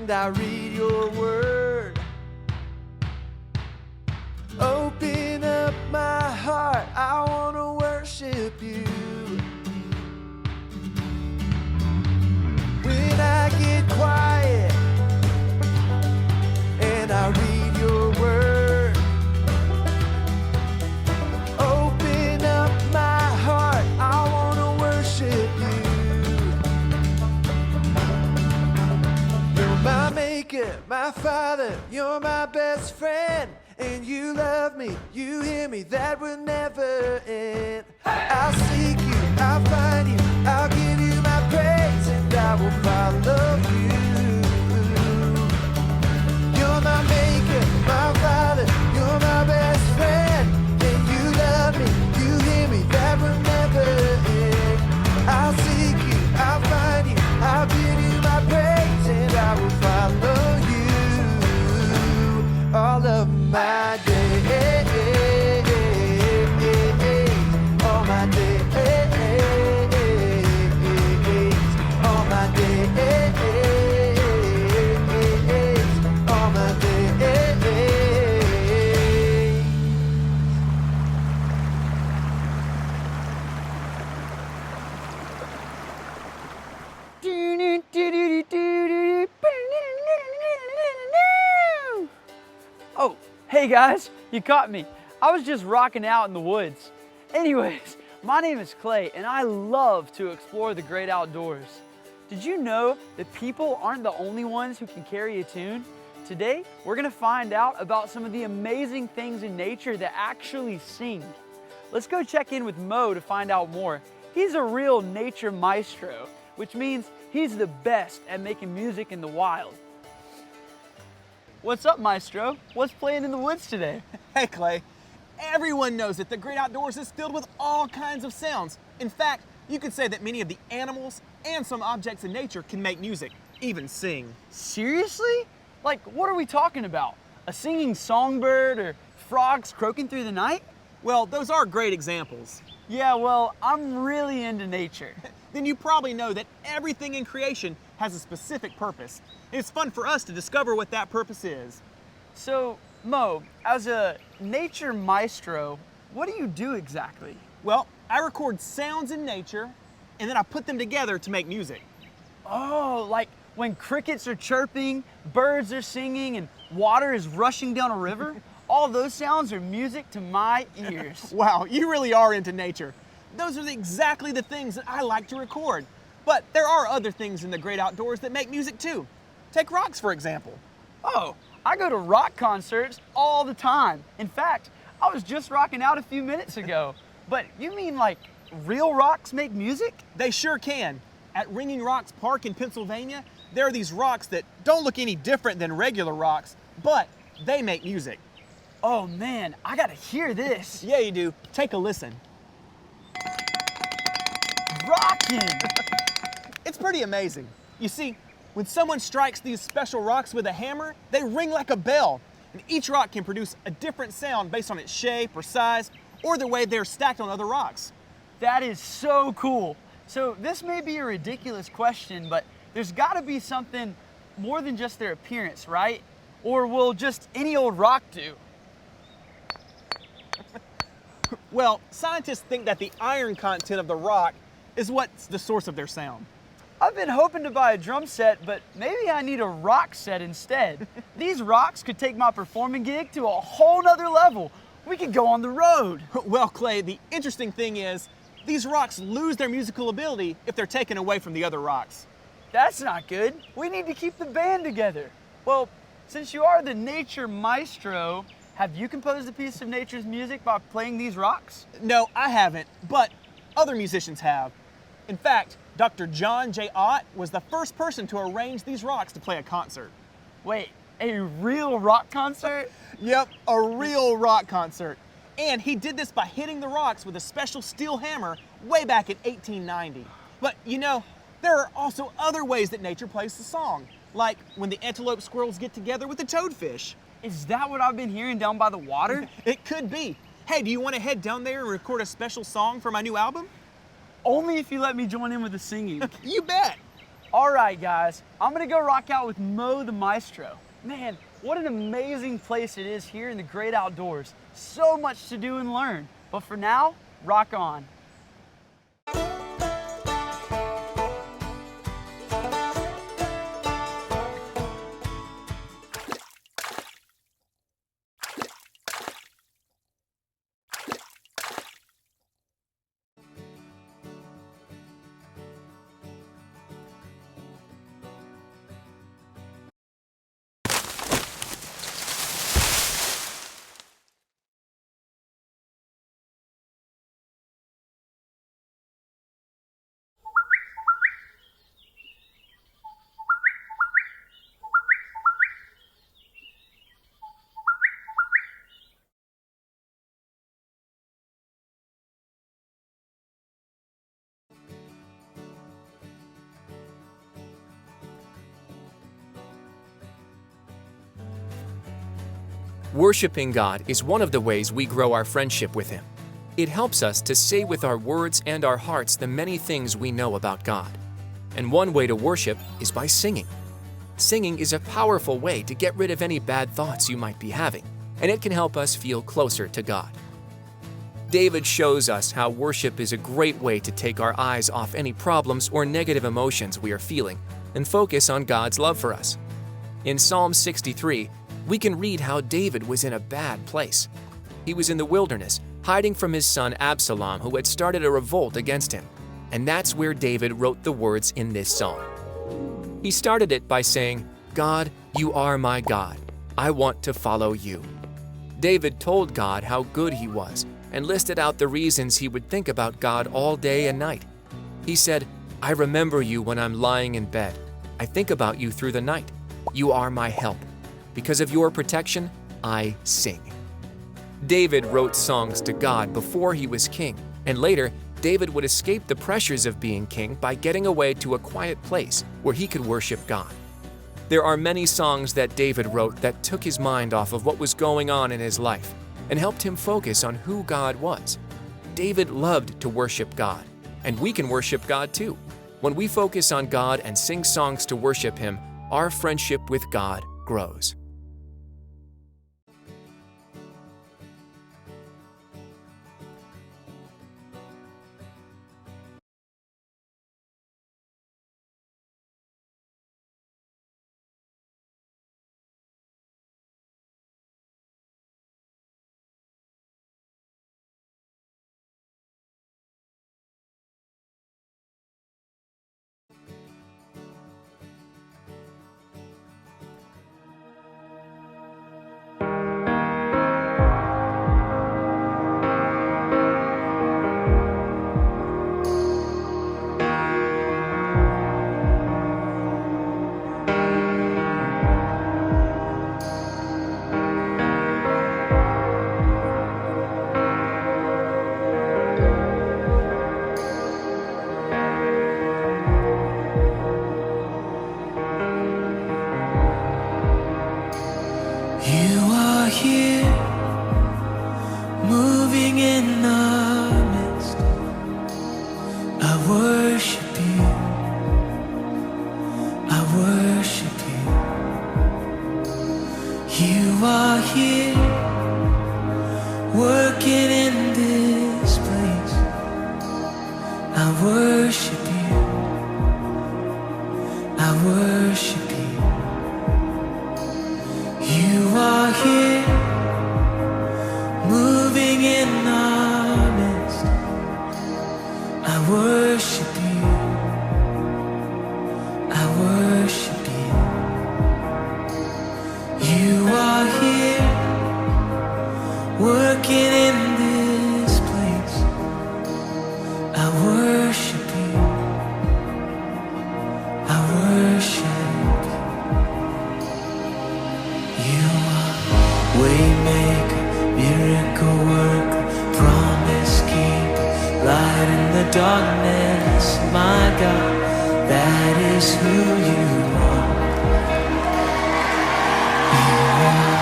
and I read your word. Open up my heart, I want to worship you. When I get quiet and I read your word, open up my heart, I want to worship you. You're my maker, my father, you're my best friend. And you love me, you hear me, that will never end. I'll seek you, I'll find you, I'll give you my praise, and I will follow you. You're my maker, my father, you're my best friend. And you love me, you hear me, that will never end. I'll seek you, I'll find you, I'll give you my praise, and I will follow you all of my days, all my days, all my days, all my days. Oh, hey guys, you caught me. I was just rocking out in the woods. Anyways, my name is Clay and I love to explore the great outdoors. Did you know that people aren't the only ones who can carry a tune? Today, we're gonna find out about some of the amazing things in nature that actually sing. Let's go check in with Mo to find out more. He's a real nature maestro, which means he's the best at making music in the wild. What's up, Maestro? What's playing in the woods today? Hey, Clay. Everyone knows that the great outdoors is filled with all kinds of sounds. In fact, you could say that many of the animals and some objects in nature can make music, even sing. Seriously? Like, what are we talking about? A singing songbird or frogs croaking through the night? Well, those are great examples. Yeah, well, I'm really into nature. Then you probably know that everything in creation has a specific purpose. It's fun for us to discover what that purpose is. So, Mo, as a nature maestro, what do you do exactly? Well, I record sounds in nature, and then I put them together to make music. Oh, like when crickets are chirping, birds are singing, and water is rushing down a river? All those sounds are music to my ears. Wow, you really are into nature. Those are exactly the things that I like to record. But there are other things in the great outdoors that make music too. Take rocks, for example. Oh, I go to rock concerts all the time. In fact, I was just rocking out a few minutes ago. But you mean like real rocks make music? They sure can. At Ringing Rocks Park in Pennsylvania, there are these rocks that don't look any different than regular rocks, but they make music. Oh man, I gotta hear this. Yeah, you do. Take a listen. Rockin'! It's pretty amazing. You see, when someone strikes these special rocks with a hammer, they ring like a bell. And each rock can produce a different sound based on its shape or size, or the way they're stacked on other rocks. That is so cool. So this may be a ridiculous question, but there's gotta be something more than just their appearance, right? Or will just any old rock do? Well, scientists think that the iron content of the rock is what's the source of their sound. I've been hoping to buy a drum set, but maybe I need a rock set instead. These rocks could take my performing gig to a whole nother level. We could go on the road. Well, Clay, the interesting thing is, these rocks lose their musical ability if they're taken away from the other rocks. That's not good. We need to keep the band together. Well, since you are the nature maestro, have you composed a piece of nature's music by playing these rocks? No, I haven't, but other musicians have. In fact, Dr. John J. Ott was the first person to arrange these rocks to play a concert. Wait, a real rock concert? Yep, a real rock concert. And he did this by hitting the rocks with a special steel hammer way back in 1890. But you know, there are also other ways that nature plays the song, like when the antelope squirrels get together with the toadfish. Is that what I've been hearing down by the water? It could be. Hey, do you want to head down there and record a special song for my new album? Only if you let me join in with the singing. You bet. All right, guys, I'm gonna go rock out with Mo the Maestro. Man, what an amazing place it is here in the great outdoors. So much to do and learn. But for now, rock on. Worshiping God is one of the ways we grow our friendship with Him. It helps us to say with our words and our hearts the many things we know about God. And one way to worship is by singing. Singing is a powerful way to get rid of any bad thoughts you might be having, and it can help us feel closer to God. David shows us how worship is a great way to take our eyes off any problems or negative emotions we are feeling and focus on God's love for us. In Psalm 63, we can read how David was in a bad place. He was in the wilderness, hiding from his son Absalom, who had started a revolt against him. And that's where David wrote the words in this song. He started it by saying, "God, you are my God. I want to follow you." David told God how good he was and listed out the reasons he would think about God all day and night. He said, "I remember you when I'm lying in bed. I think about you through the night. You are my help. Because of your protection, I sing." David wrote songs to God before he was king, and later, David would escape the pressures of being king by getting away to a quiet place where he could worship God. There are many songs that David wrote that took his mind off of what was going on in his life and helped him focus on who God was. David loved to worship God, and we can worship God too. When we focus on God and sing songs to worship Him, our friendship with God grows. You are here, moving in our midst. I worship you, I worship you. You are here, working in this place. I worship you, I worship you. You are here, moving in our midst. I worship you, I worship you. You are here, working in this place. I worship you, I worship you. Waymaker, miracle worker, promise keeper, light in the darkness, my God, that is who you are. You are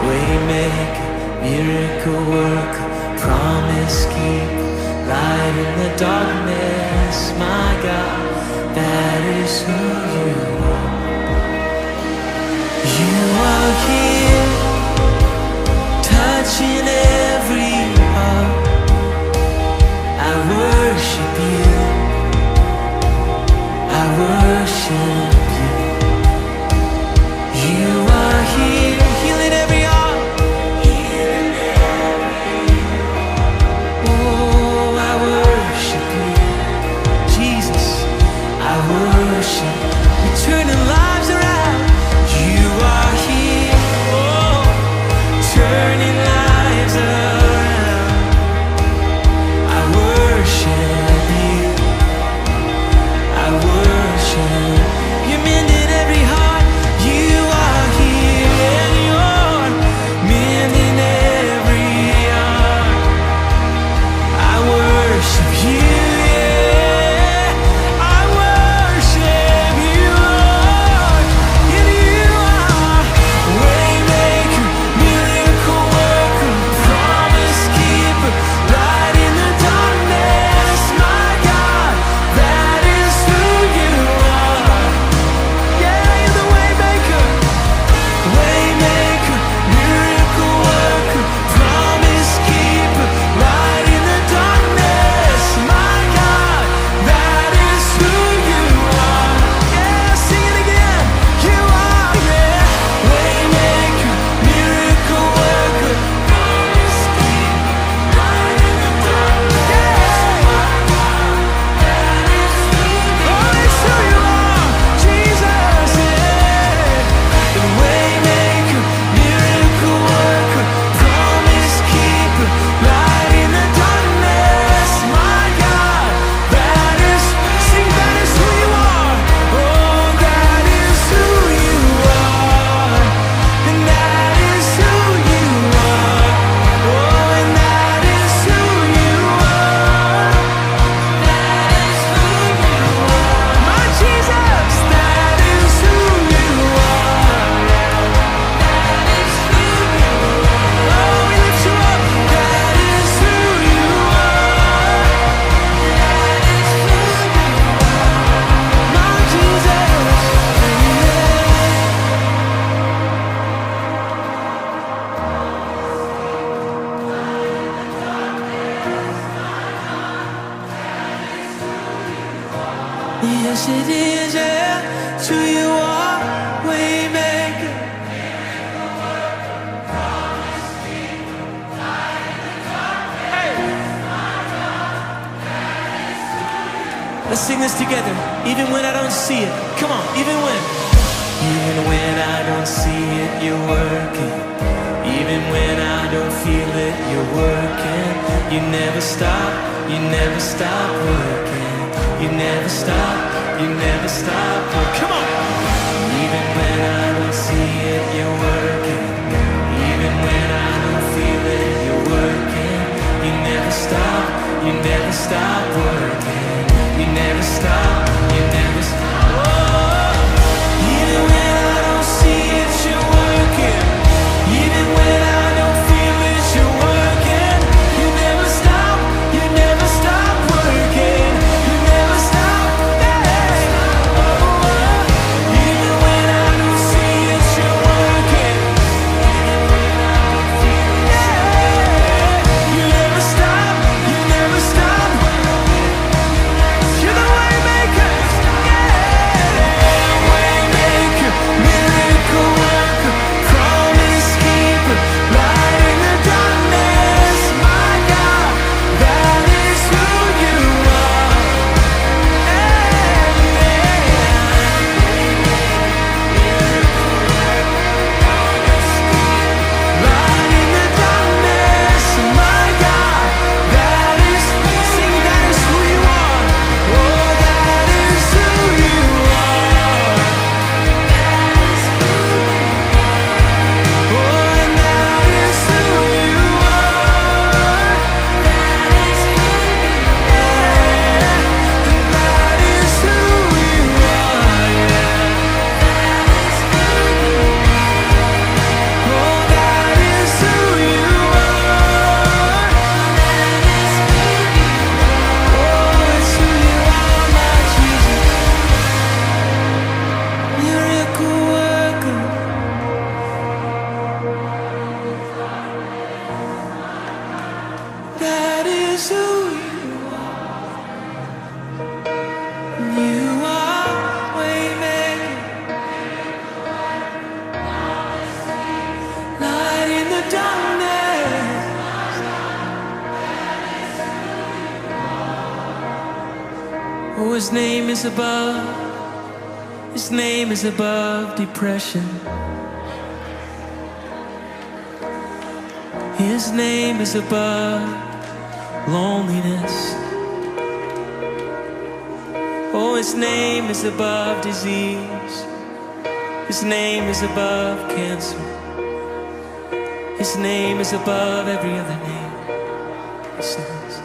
waymaker, miracle worker, promise keeper, light in the darkness, my God, that is who you are. You are here, touching every heart. I worship you, I worship you. You are here, healing every heart. Oh, I worship you, Jesus, I worship. You're turning lives around. You are here, oh, turning lives around. I worship you, I worship. You're mending every heart. You are here and you're mending every heart. I worship you, yeah. I worship you, Lord. And you are waymaker, miracle worker, promise keeper, light in the darkness. My God, that is who you are. Yeah, you're the waymaker, waymaker, miracle worker, promise keeper, light in the darkness. My God, that is who you are. Yeah, sing it again. You are, yeah, waymaker, miracle worker, promise keeper, light in the darkness. Oh, it's who you are, Jesus, yeah. The waymaker, miracle worker, promise keeper, light in the darkness. My God, that is, sing, that is who you are. Oh, that is who you are. And that is who you are. Oh, and that is who you are. That is who you are. My Jesus, that is who you are. That is who you are. Oh, we lift you up. That is who you are. That is who you are. My Jesus. Yes, it is, yeah. It's who you are, waymaker. Let's sing this together, even when I don't see it. Come on, even when I don't see it, you're working. Even when I don't feel it, you're working. You never stop, you never stop working. You never stop, you never stop working. Come on. Even when I don't see it, you're working. Even when I don't feel it, you're working. You never stop, you never stop working. You never stop, you never stop. Oh, even when I don't see it, you're working. Even when I don't feel it, you're working. You never stop, you never stop working. You never stop, yeah. Oh, even when I don't see it, you're working. Yeah. You never stop, you never stop. You're the waymaker, yeah. Oh, his name is above. His name is above depression. His name is above loneliness. Oh, his name is above disease. His name is above cancer. His name is above every other name. He says,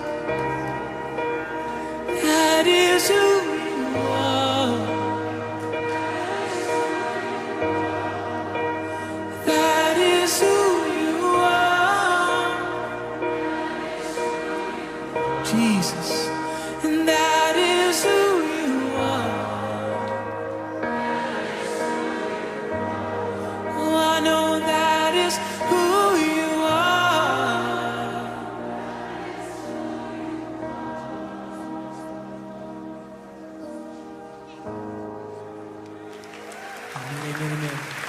that is who you are. That is who you are. Jesus. And that is who you are. Oh, I know that is who you are. Amen, amen, amen.